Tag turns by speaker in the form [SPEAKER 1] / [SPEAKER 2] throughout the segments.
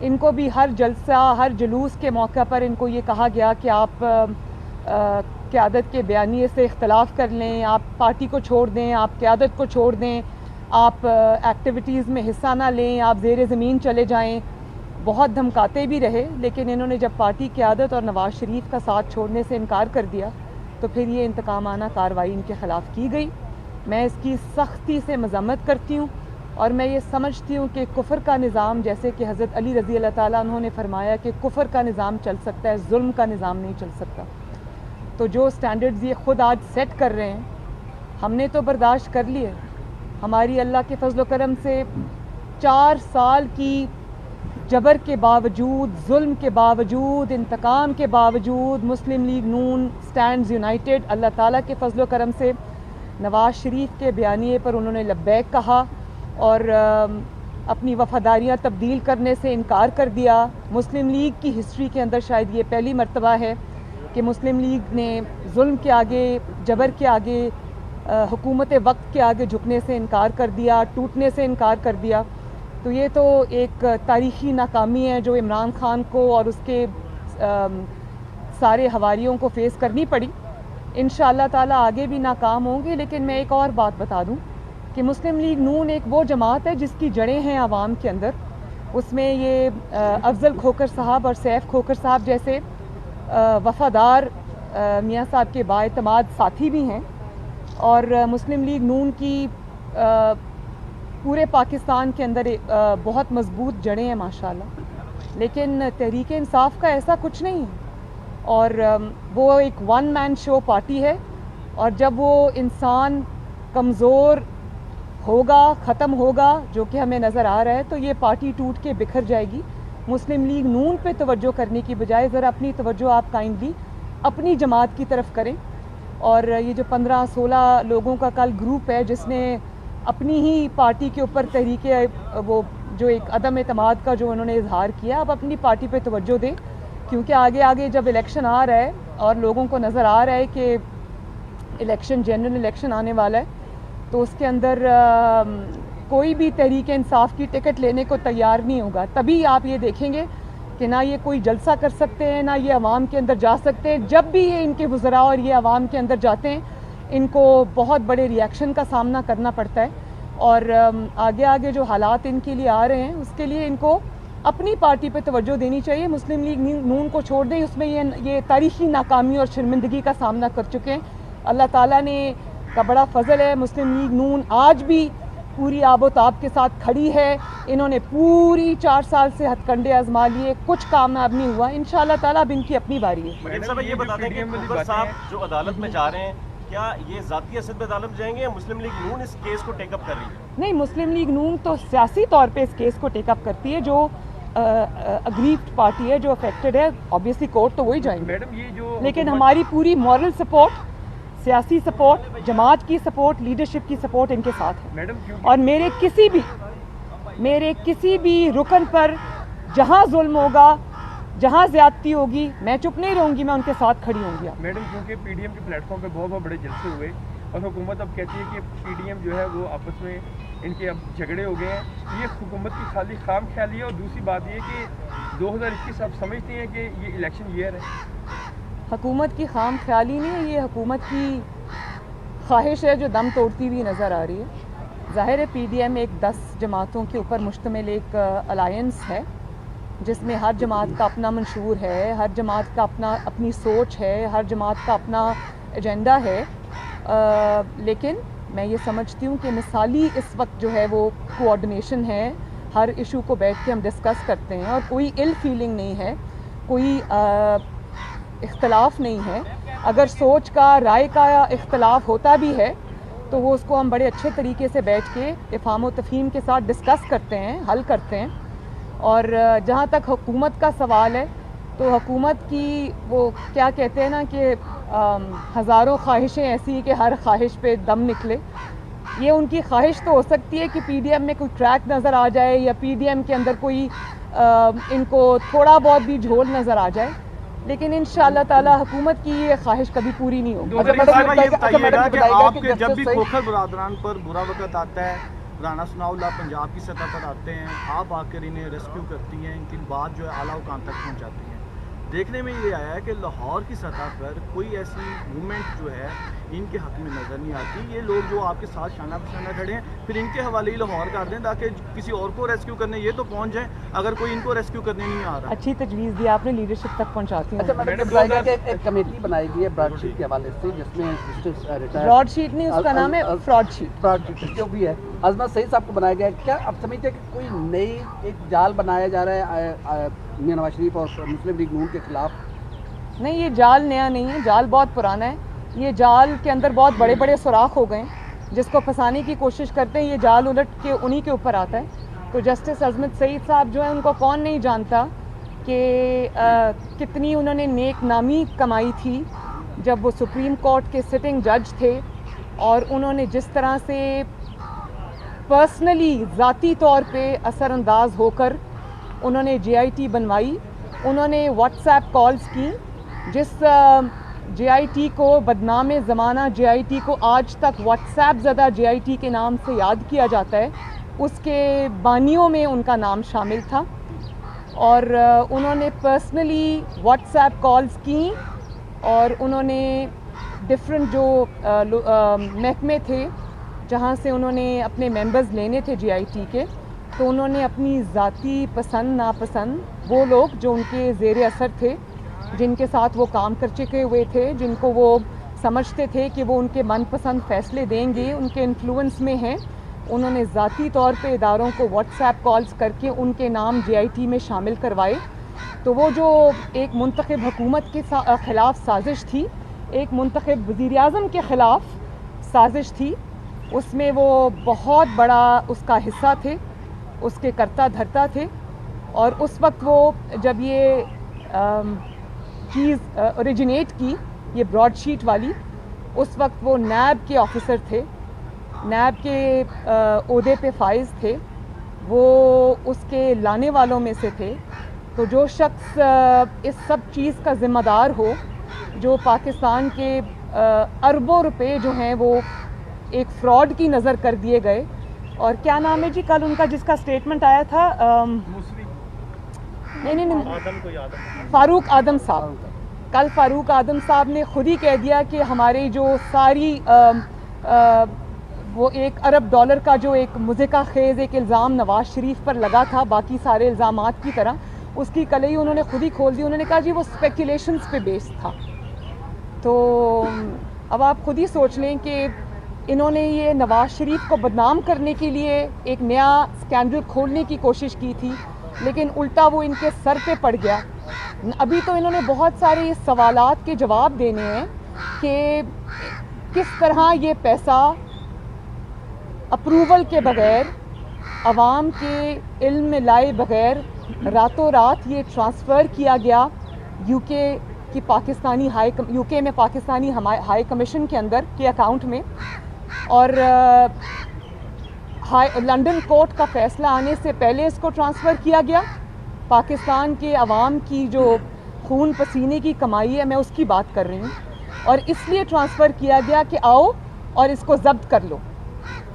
[SPEAKER 1] ان کو بھی ہر جلسہ ہر جلوس کے موقع پر ان کو یہ کہا گیا کہ آپ قیادت کے بیانیے سے اختلاف کر لیں, آپ پارٹی کو چھوڑ دیں, آپ قیادت کو چھوڑ دیں, آپ ایکٹیویٹیز میں حصہ نہ لیں, آپ زیر زمین چلے جائیں. بہت دھمکاتے بھی رہے, لیکن انہوں نے جب پارٹی قیادت اور نواز شریف کا ساتھ چھوڑنے سے انکار کر دیا تو پھر یہ انتقامانہ کارروائی ان کے خلاف کی گئی. میں اس کی سختی سے مذمت کرتی ہوں, اور میں یہ سمجھتی ہوں کہ کفر کا نظام, جیسے کہ حضرت علی رضی اللہ تعالیٰ عنہ نے فرمایا کہ کفر کا نظام چل سکتا ہے, ظلم کا نظام نہیں چل سکتا. تو جو سٹینڈرڈز یہ خود آج سیٹ کر رہے ہیں, ہم نے تو برداشت کر لیے. ہماری اللہ کے فضل و کرم سے 4 سال کی جبر کے باوجود, ظلم کے باوجود, انتقام کے باوجود مسلم لیگ نون سٹینڈز یونائٹڈ. اللہ تعالیٰ کے فضل و کرم سے نواز شریف کے بیانیے پر انہوں نے لبیک کہا اور اپنی وفاداریاں تبدیل کرنے سے انکار کر دیا. مسلم لیگ کی ہسٹری کے اندر شاید یہ پہلی مرتبہ ہے کہ مسلم لیگ نے ظلم کے آگے, جبر کے آگے, حکومت وقت کے آگے جھکنے سے انکار کر دیا, ٹوٹنے سے انکار کر دیا. تو یہ تو ایک تاریخی ناکامی ہے جو عمران خان کو اور اس کے سارے حواریوں کو فیس کرنی پڑی. انشاءاللہ تعالیٰ آگے بھی ناکام ہوں گے. لیکن میں ایک اور بات بتا دوں کہ مسلم لیگ نون ایک وہ جماعت ہے جس کی جڑیں ہیں عوام کے اندر. اس میں یہ افضل کھوکھر صاحب اور سیف کھوکھر صاحب جیسے وفادار میاں صاحب کے بااعتماد ساتھی بھی ہیں, اور مسلم لیگ نون کی پورے پاکستان کے اندر بہت مضبوط جڑیں ہیں ماشاءاللہ. لیکن تحریک انصاف کا ایسا کچھ نہیں ہے, اور وہ ایک ون مین شو پارٹی ہے, اور جب وہ انسان کمزور ہوگا, ختم ہوگا, جو کہ ہمیں نظر آ رہا ہے, تو یہ پارٹی ٹوٹ کے بکھر جائے گی. مسلم لیگ نون پہ توجہ کرنے کی بجائے ذرا اپنی توجہ آپ کائنڈلی اپنی جماعت کی طرف کریں. اور یہ جو 15-16 لوگوں کا کل گروپ ہے جس نے اپنی ہی پارٹی کے اوپر تحریک وہ جو ایک عدم اعتماد کا جو انہوں نے اظہار کیا, اب اپنی پارٹی پہ توجہ دیں, کیونکہ آگے آگے جب الیکشن آ رہا ہے اور لوگوں کو نظر آ رہا ہے کہ الیکشن جنرل الیکشن آنے والا ہے, تو اس کے اندر کوئی بھی تحریک انصاف کی ٹکٹ لینے کو تیار نہیں ہوگا. تبھی آپ یہ دیکھیں گے کہ نہ یہ کوئی جلسہ کر سکتے ہیں, نہ یہ عوام کے اندر جا سکتے ہیں. جب بھی یہ ان کے وزراء اور یہ عوام کے اندر جاتے ہیں, ان کو بہت بڑے ریاکشن کا سامنا کرنا پڑتا ہے. اور آگے آگے جو حالات ان کے لیے آ رہے ہیں, اس کے لیے ان کو اپنی پارٹی پہ توجہ دینی چاہیے. مسلم لیگ نون کو چھوڑ دیں, اس میں یہ تاریخی ناکامی اور شرمندگی کا سامنا کر چکے ہیں. اللہ تعالیٰ نے کا بڑا فضل ہے, مسلم لیگ نون آج بھی پوری آب و تاب کے ساتھ کھڑی ہے. انہوں نے پوری 4 سال سے ہتھ کنڈے آزما لیے, کچھ کامیاب نہیں ہوا. انشاءاللہ تعالیٰ اب ان کی اپنی باری ہے.
[SPEAKER 2] صاحب یہ بتا دیں کہ کھوکھر صاحب جو عدالت میں جا رہے ہیں, کیا یہ ذاتی حیثیت میں عدالت جائیں گے یا مسلم لیگ نون اس کیس کو ٹیک اپ کر رہی ہے؟
[SPEAKER 1] نہیں, مسلم لیگ نون تو سیاسی طور پہ اس کیس کو ٹیک اپ کرتی ہے. جو اگریوڈ پارٹی ہے, جو افیکٹڈ ہے, آبویسلی کورٹ تو وہی جائیں گے. لیکن ہماری پوری مورل سپورٹ, سیاسی سپورٹ, جماعت کی سپورٹ, لیڈرشپ کی سپورٹ ان کے ساتھ ہے. اور میرے کسی بھی رکن پر جہاں ظلم ہوگا, جہاں زیادتی ہوگی, میں چپ نہیں رہوں گی, میں ان کے ساتھ کھڑی ہوں گی.
[SPEAKER 3] میڈم کیونکہ پی ڈی ایم کے پلیٹ فارم پہ بہت بڑے جلسے ہوئے اور حکومت اب کہتی ہے کہ پی ڈی ایم جو ہے وہ آپس میں ان کے اب جھگڑے ہو گئے ہیں. یہ حکومت کی خالی خام خیالی ہے, اور دوسری بات یہ کہ 2021 آپ سمجھتے ہیں کہ یہ الیکشن ایئر ہے.
[SPEAKER 1] حکومت کی خام خیالی نہیں ہے, یہ حکومت کی خواہش ہے جو دم توڑتی ہوئی نظر آ رہی ہے. ظاہر ہے پی ڈی ایم ایک 10 جماعتوں کے اوپر مشتمل ایک الائنس ہے, جس میں ہر جماعت کا اپنا منشور ہے, ہر جماعت کا اپنی سوچ ہے, ہر جماعت کا اپنا ایجنڈا ہے. لیکن میں یہ سمجھتی ہوں کہ مثالی اس وقت جو ہے وہ کوآرڈینیشن ہے. ہر ایشو کو بیٹھ کے ہم ڈسکس کرتے ہیں, اور کوئی ال فیلنگ نہیں ہے, کوئی اختلاف نہیں ہے. اگر سوچ کا, رائے کا اختلاف ہوتا بھی ہے تو وہ اس کو ہم بڑے اچھے طریقے سے بیٹھ کے افہام و تفہیم کے ساتھ ڈسکس کرتے ہیں, حل کرتے ہیں. اور جہاں تک حکومت کا سوال ہے, تو حکومت کی وہ کیا کہتے ہیں نا کہ ہزاروں خواہشیں ایسی کہ ہر خواہش پہ دم نکلے. یہ ان کی خواہش تو ہو سکتی ہے کہ پی ڈی ایم میں کوئی ٹریک نظر آ جائے, یا پی ڈی ایم کے اندر کوئی ان کو تھوڑا بہت بھی جھول نظر آ جائے, لیکن انشاءاللہ تعالی حکومت کی یہ خواہش کبھی پوری نہیں ہوگی.
[SPEAKER 4] یہ بتائیے گا کہ آپ کے جب بھی کھوکھر برادران پر برا وقت آتا ہے رانا ثناء اللہ پنجاب کی سطح پر آتے ہیں, آپ آ کر انہیں ریسکیو کرتی ہیں, ان کی بات جو ہے اعلیٰ حکام تک پہنچاتی ہیں. دیکھنے میں یہ آیا ہے کہ لاہور کی سطح پر کوئی ایسی موومنٹ جو ہے ان کے حق میں نظر نہیں آتی. یہ لوگ جو آپ کے ساتھ شانہ بشانہ کھڑے ہیں, پھر ان کے حوالے ہی لاہور کر دیں تاکہ کسی اور کو ریسکیو کرنے یہ تو پہنچ جائیں, اگر کوئی ان کو ریسکیو کرنے نہیں آ رہا.
[SPEAKER 1] اچھی تجویز دی آپ نے, لیڈرشپ تک پہنچاتی
[SPEAKER 5] اچھا
[SPEAKER 1] ہوں.
[SPEAKER 5] میڈم ایک کمیٹی بنائی گئی ہے براڈ شیٹ کے حوالے سے, جس میں
[SPEAKER 1] براڈ شیٹ نہیں, اس کا نام ہے فراڈ شیٹ.
[SPEAKER 5] براڈ شیٹ جو بھی ہے عظمت سعید صاحب کو بنایا گیا ہے. کیا آپ سمجھتے ہیں کہ کوئی نئی ایک جال بنایا جا رہا ہے میاں نواز شریف اور مسلم لیگ نون کے خلاف؟
[SPEAKER 1] نہیں, یہ جال نیا نہیں ہے, جال بہت پرانا ہے. یہ جال کے اندر بہت بڑے بڑے سوراخ ہو گئے ہیں, جس کو پھنسانے کی کوشش کرتے ہیں, یہ جال الٹ کے انہی کے اوپر آتا ہے. تو جسٹس عظمت سعید صاحب جو ہیں, ان کو کون نہیں جانتا کہ کتنی انہوں نے نیک نامی کمائی تھی جب وہ سپریم کورٹ کے سٹنگ جج تھے, اور انہوں نے جس طرح سے پرسنلی ذاتی طور پہ اثر انداز ہو کر انہوں نے جے آئی ٹی بنوائی. انہوں نے واٹس ایپ کالز کی, جس جے آئی ٹی کو بدنام زمانہ جے آئی ٹی کو آج تک واٹس ایپ زدہ جے آئی ٹی کے نام سے یاد کیا جاتا ہے, اس کے بانیوں میں ان کا نام شامل تھا. اور انہوں نے پرسنلی واٹس ایپ کالز کی, اور انہوں نے ڈفرینٹ جو محکمے تھے جہاں سے انہوں نے اپنے ممبرز لینے تھے جے آئی ٹی کے, تو انہوں نے اپنی ذاتی پسند ناپسند وہ لوگ جو ان کے زیر اثر تھے, جن کے ساتھ وہ کام کر چکے ہوئے تھے, جن کو وہ سمجھتے تھے کہ وہ ان کے من پسند فیصلے دیں گے, ان کے انفلوئنس میں ہیں, انہوں نے ذاتی طور پہ اداروں کو واٹس ایپ کالز کر کے ان کے نام جے آئی ٹی میں شامل کروائے. تو وہ جو ایک منتخب حکومت کے خلاف سازش تھی, ایک منتخب وزیر اعظم کے خلاف سازش تھی, اس میں وہ بہت بڑا اس کا حصہ تھے, اس کے کرتا دھرتا تھے. اور اس وقت وہ جب یہ چیز اوریجنیٹ کی, یہ براڈ شیٹ والی, اس وقت وہ نیب کے آفیسر تھے, نیب کے عہدے پہ فائز تھے, وہ اس کے لانے والوں میں سے تھے. تو جو شخص اس سب چیز کا ذمہ دار ہو, جو پاکستان کے اربوں روپے جو ہیں وہ ایک فراڈ کی نظر کر دیے گئے. اور کیا نام ہے جی کل ان کا جس کا اسٹیٹمنٹ آیا تھا, نہیں فاروق اعظم صاحب, کل فاروق اعظم صاحب نے خود ہی کہہ دیا کہ ہمارے جو ساری وہ $1 ارب کا جو ایک مضحکہ خیز ایک الزام نواز شریف پر لگا تھا باقی سارے الزامات کی طرح, اس کی کلئی انہوں نے خود ہی کھول دی. انہوں نے کہا جی وہ اسپیکولیشنز پہ بیس تھا. تو اب آپ خود ہی سوچ لیں کہ انہوں نے یہ نواز شریف کو بدنام کرنے کے لیے ایک نیا اسکینڈل کھولنے کی کوشش کی تھی, لیکن الٹا وہ ان کے سر پہ پڑ گیا. ابھی تو انہوں نے بہت سارے سوالات کے جواب دینے ہیں کہ کس طرح یہ پیسہ اپروول کے بغیر, عوام کے علم میں لائے بغیر راتوں رات یہ ٹرانسفر کیا گیا یو کے کی پاکستانی یو کے میں پاکستانی ہائی کمیشن کے اندر کے اکاؤنٹ میں. اور لنڈن کورٹ کا فیصلہ آنے سے پہلے اس کو ٹرانسفر کیا گیا. پاکستان کے عوام کی جو خون پسینے کی کمائی ہے, میں اس کی بات کر رہی ہوں, اور اس لیے ٹرانسفر کیا گیا کہ آؤ اور اس کو ضبط کر لو,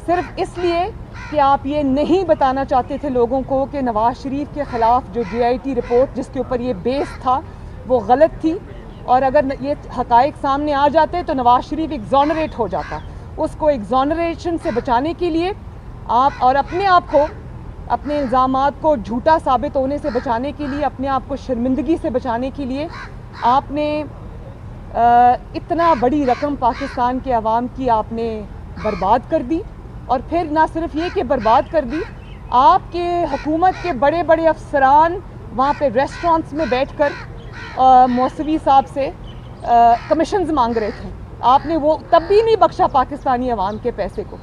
[SPEAKER 1] صرف اس لیے کہ آپ یہ نہیں بتانا چاہتے تھے لوگوں کو کہ نواز شریف کے خلاف جو جے آئی ٹی رپورٹ جس کے اوپر یہ بیس تھا وہ غلط تھی, اور اگر یہ حقائق سامنے آ جاتے تو نواز شریف ایگزونریٹ ہو جاتا. اس کو ایگزونریشن سے بچانے کے لیے آپ اور اپنے آپ کو, اپنے الزامات کو جھوٹا ثابت ہونے سے بچانے کے لیے, اپنے آپ کو شرمندگی سے بچانے کے لیے آپ نے اتنا بڑی رقم پاکستان کے عوام کی آپ نے برباد کر دی. اور پھر نہ صرف یہ کہ برباد کر دی, آپ کے حکومت کے بڑے بڑے افسران وہاں پہ ریسٹورانٹس میں بیٹھ کر موسوی صاحب سے کمیشنز مانگ رہے تھے. آپ نے وہ تب بھی نہیں بخشا پاکستانی عوام کے پیسے کو.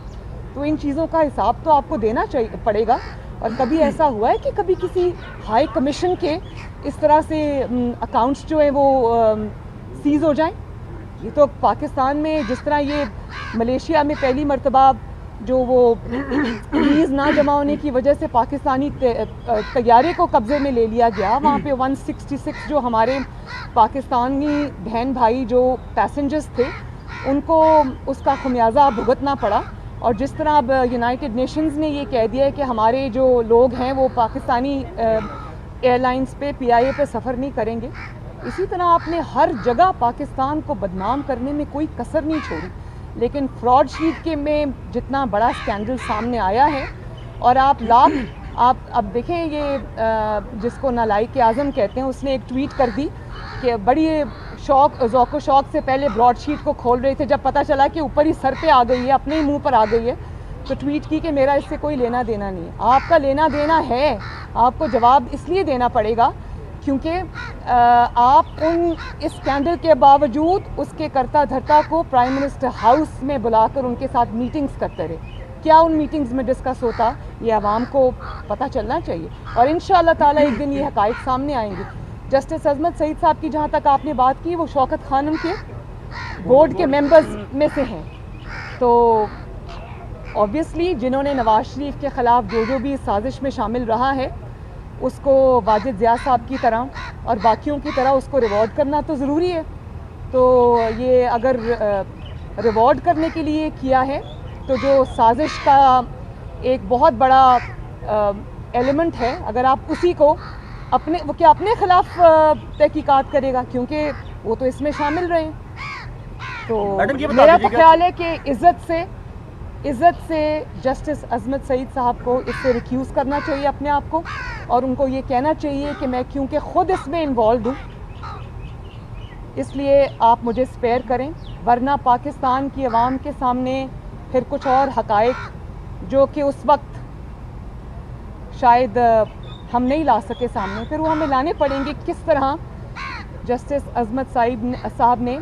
[SPEAKER 1] تو ان چیزوں کا حساب تو آپ کو دینا پڑے گا. اور کبھی ایسا ہوا ہے کہ کبھی کسی ہائی کمیشن کے اس طرح سے اکاؤنٹس جو ہیں وہ سیز ہو جائیں؟ یہ تو پاکستان میں جس طرح یہ ملیشیا میں پہلی مرتبہ جو وہ فیس نہ جمع ہونے کی وجہ سے پاکستانی طیارے کو قبضے میں لے لیا گیا, وہاں پہ 166 جو ہمارے پاکستانی بہن بھائی جو پیسنجرز تھے ان کو اس کا خمیازہ بھگتنا پڑا. اور جس طرح اب یونائٹڈ نیشنز نے یہ کہہ دیا ہے کہ ہمارے جو لوگ ہیں وہ پاکستانی ایئر لائنز پہ PIA پہ سفر نہیں کریں گے، اسی طرح آپ نے ہر جگہ پاکستان کو بدنام کرنے میں کوئی کسر نہیں چھوڑی. لیکن فراڈ شیٹ کے میں جتنا بڑا اسکینڈل سامنے آیا ہے، اور آپ اب دیکھیں یہ جس کو نالائق اعظم کہتے ہیں، اس نے ایک ٹویٹ کر دی کہ بڑی ذوق و شوق سے پہلے براڈ شیٹ کو کھول رہے تھے، جب پتہ چلا کہ اوپر ہی سر پہ آ گئی ہے، اپنے ہی منہ پر آ گئی ہے، تو ٹویٹ کی کہ میرا اس سے کوئی لینا دینا نہیں ہے. آپ کا لینا دینا ہے، آپ کو جواب اس لیے دینا پڑے گا کیونکہ آپ اس اسکینڈل کے باوجود اس کے کرتا دھرتا کو پرائم منسٹر ہاؤس میں بلا کر ان کے ساتھ میٹنگز کرتے رہے. کیا ان میٹنگز میں ڈسکس ہوتا یہ عوام کو پتہ چلنا چاہیے، اور انشاءاللہ تعالی ایک دن یہ حقائق سامنے آئیں گے. جسٹس عظمت سعید صاحب کی جہاں تک آپ نے بات کی، وہ شوکت خانم کے بورڈ کے ممبرز میں سے ہیں، تو اوبیسلی جنہوں نے نواز شریف کے خلاف جو بھی سازش میں شامل رہا ہے، اس کو واجد ضیاء صاحب کی طرح اور باقیوں کی طرح اس کو ریوارڈ کرنا تو ضروری ہے. تو یہ اگر ریوارڈ کرنے کے لیے کیا ہے تو جو سازش کا ایک بہت بڑا ایلیمنٹ ہے، اگر آپ اسی کو اپنے خلاف تحقیقات کرے گا، کیونکہ وہ تو اس میں شامل رہے ہیں. تو میرا تو خیال ہے کہ عزت سے جسٹس عظمت سعید صاحب کو اس سے ریکیوز کرنا چاہیے اپنے آپ کو، اور ان کو یہ کہنا چاہیے کہ میں کیونکہ خود اس میں انوالوڈ ہوں اس لیے آپ مجھے اسپیئر کریں، ورنہ پاکستان کی عوام کے سامنے پھر کچھ اور حقائق جو کہ اس وقت شاید ہم نہیں لا سکے سامنے، پھر وہ ہمیں لانے پڑیں گے. کس طرح جسٹس عظمت صاحب نے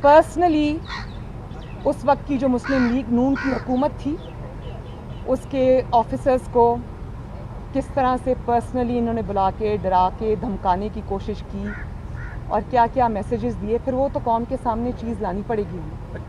[SPEAKER 1] پرسنلی اس وقت کی جو مسلم لیگ نون کی حکومت تھی اس کے آفیسرز کو کس طرح سے پرسنلی انہوں نے بلا کے ڈرا کے دھمکانے کی کوشش کی اور کیا کیا میسیجز دیے، پھر وہ تو قوم کے سامنے چیز لانی پڑے گی.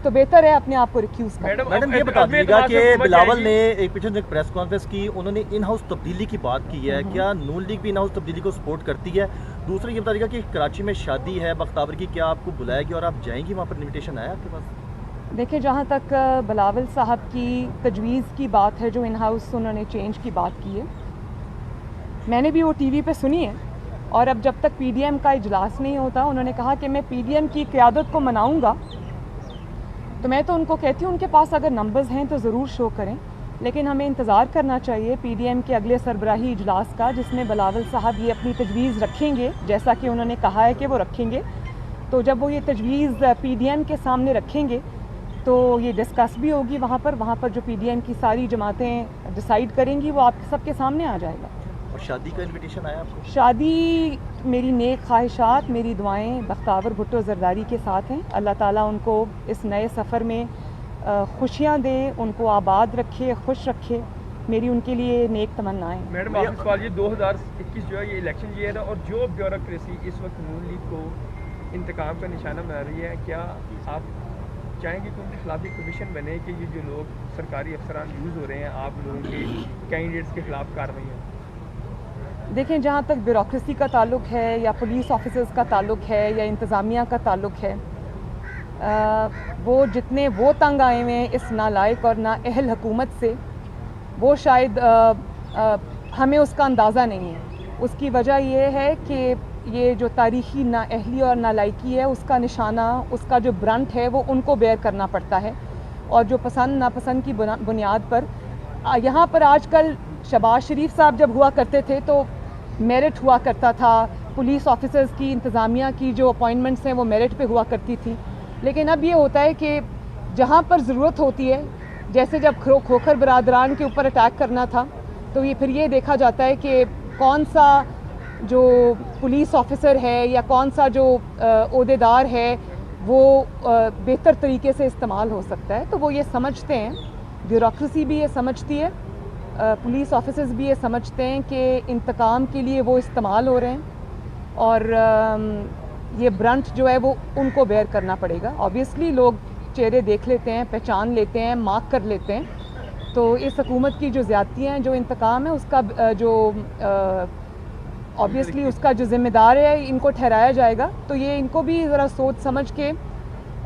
[SPEAKER 1] تو بہتر ہے اپنے آپ کو ریکیوز کرنا.
[SPEAKER 4] میڈم یہ بتا دیجیے گا کہ بلاول نے ایک پیچھے ایک پریس کانفرنس کی، انہوں نے ان ہاؤس تبدیلی کی بات کی ہے، کیا نون لیگ بھی ان ہاؤس تبدیلی کو سپورٹ کرتی ہے؟ دوسرا یہ بتا دیجیے گا کہ کراچی میں شادی ہے بختاور کی، کیا آپ کو بلایا گیا اور آپ جائیں گی وہاں پر؟ انویٹیشن آیا آپ کے پاس؟
[SPEAKER 1] دیکھیں، جہاں تک بلاول صاحب کی تجویز کی بات ہے، جو ان ہاؤس انہوں نے چینج کی بات کی ہے، میں نے بھی وہ ٹی وی پہ سنی ہے. اور اب جب تک PDM کا اجلاس نہیں ہوتا، انہوں نے کہا کہ میں PDM کی قیادت کو مناؤں گا، تو میں تو ان کو کہتی ہوں ان کے پاس اگر نمبرز ہیں تو ضرور شو کریں، لیکن ہمیں انتظار کرنا چاہیے PDM کے اگلے سربراہی اجلاس کا، جس میں بلاول صاحب یہ اپنی تجویز رکھیں گے، جیسا کہ انہوں نے کہا ہے کہ وہ رکھیں گے. تو جب وہ یہ تجویز PDM کے سامنے رکھیں گے تو یہ ڈسکس بھی ہوگی وہاں پر جو PDM کی ساری جماعتیں ڈیسائیڈ کریں گی، وہ آپ سب کے سامنے آ جائے گا.
[SPEAKER 4] اور شادی کا انویٹیشن آیا آپ کو؟
[SPEAKER 1] شادی، میری نیک خواہشات، میری دعائیں بختاور بھٹو زرداری کے ساتھ ہیں. اللہ تعالیٰ ان کو اس نئے سفر میں خوشیاں دے، ان کو آباد رکھے، خوش رکھے، میری ان کے لیے نیک تمنائیں.
[SPEAKER 3] میڈم آپ کا سوال یہ 2021 جو ہے یہ الیکشن ایئر ہے، اور جو بیوروکریسی اس وقت نون لیگ کو انتقام کا نشانہ بنا رہی ہے، کیا آپ چاہیں گے کہ ان کے خلاف ایک کمیشن بنے کہ یہ جو لوگ سرکاری افسران یوز ہو رہے ہیں آپ لوگوں کے کینڈیڈیٹس کے خلاف کارروائی ہیں؟
[SPEAKER 1] دیکھیں، جہاں تک بیوروکریسی کا تعلق ہے یا پولیس آفیسرز کا تعلق ہے یا انتظامیہ کا تعلق ہے، وہ جتنے وہ تنگ آئے ہوئے ہیں اس نالائق اور نااہل حکومت سے، وہ شاید ہمیں اس کا اندازہ نہیں ہے. اس کی وجہ یہ ہے کہ یہ جو تاریخی نااہلی اور نالائقی ہے، اس کا نشانہ، اس کا جو برنٹ ہے وہ ان کو بیئر کرنا پڑتا ہے. اور جو پسند ناپسند کی بنیاد پر یہاں پر آج کل شہباز شریف صاحب جب ہوا کرتے تھے تو میرٹ ہوا کرتا تھا، پولیس آفیسرز کی، انتظامیہ کی جو اپوائنٹمنٹس ہیں وہ میرٹ پہ ہوا کرتی تھی. لیکن اب یہ ہوتا ہے کہ جہاں پر ضرورت ہوتی ہے، جیسے جب کھوکھر برادران کے اوپر اٹیک کرنا تھا، تو یہ پھر یہ دیکھا جاتا ہے کہ کون سا جو پولیس آفیسر ہے یا کون سا جو عہدیدار ہے وہ بہتر طریقے سے استعمال ہو سکتا ہے. تو وہ یہ سمجھتے ہیں، بیوروکریسی بھی یہ سمجھتی ہے، پولیس آفیسرز بھی یہ سمجھتے ہیں کہ انتقام کے لیے وہ استعمال ہو رہے ہیں، اور یہ برنٹ جو ہے وہ ان کو بیئر کرنا پڑے گا. آبویسلی لوگ چہرے دیکھ لیتے ہیں، پہچان لیتے ہیں، مارک کر لیتے ہیں. تو اس حکومت کی جو زیادتیاں ہیں، جو انتقام ہے، اس کا جو آبویسلی اس کا جو ذمہ دار ہے ان کو ٹھہرایا جائے گا. تو یہ ان کو بھی ذرا سوچ سمجھ کے